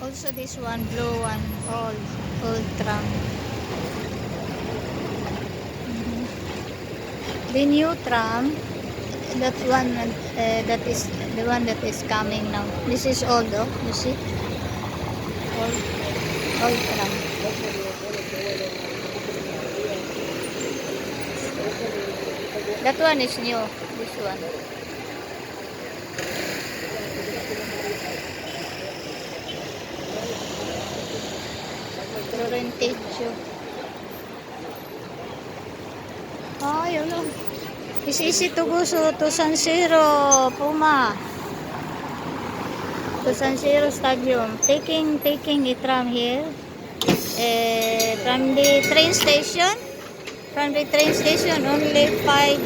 Also this one, blue one, old tram. The new tram, that one, that is the one that is coming now. This is old, oh, you see, old tram. That one is new. This one. Florentejo. Oh, yun o. It's easy to go to San Siro, Puma. To San Siro Stadium. Taking a tram here. From the train station. From the train station, only 5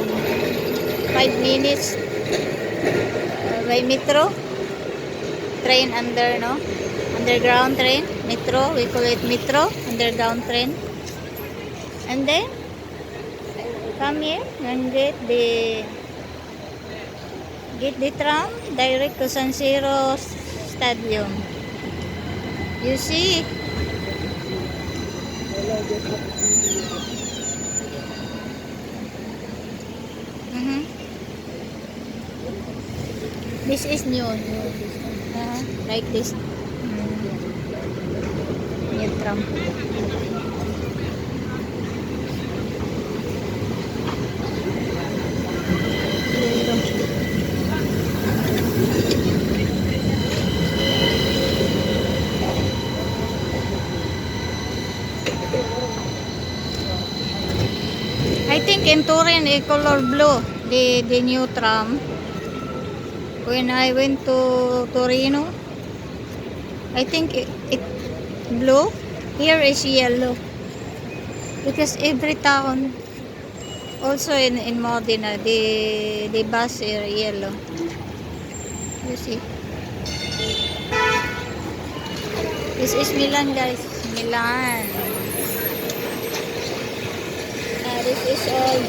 minutes by metro. Train under, no? Underground train. Metro. We call it metro. Underground train. And then, come here and get the tram direct to San Siro Stadium. You see? This is new. Like this. New tram. I think in Turin, color blue, the new tram. When I went to Torino, I think it blue. Here is yellow. Because every town, also in Modena, the bus are yellow. You see? This is Milan, guys. Milan. This is all.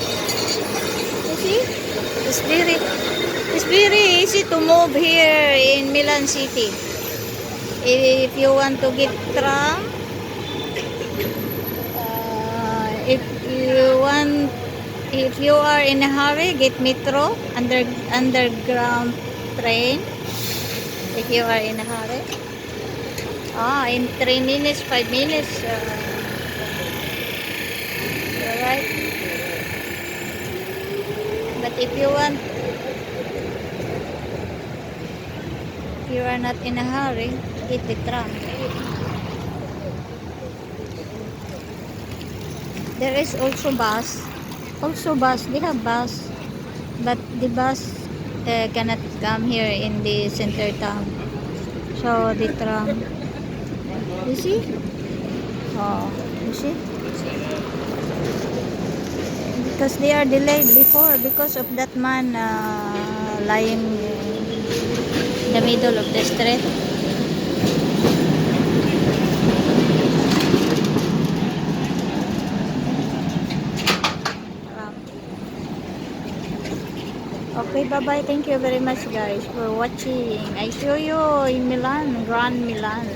You see? It's very easy to move here in Milan City. If you want to get tram, if you are in a hurry, get metro, underground train. If you are in a hurry, in 3 minutes, 5 minutes, alright. But if you are not in a hurry, get the tram. There is also bus. They have bus. But the bus cannot come here in the center town. So the tram. You see? Oh, you see? Because they are delayed before because of that man lying in the middle of the street. Okay, bye-bye. Thank you very much, guys, for watching. I show you in Milan, Grand Milan.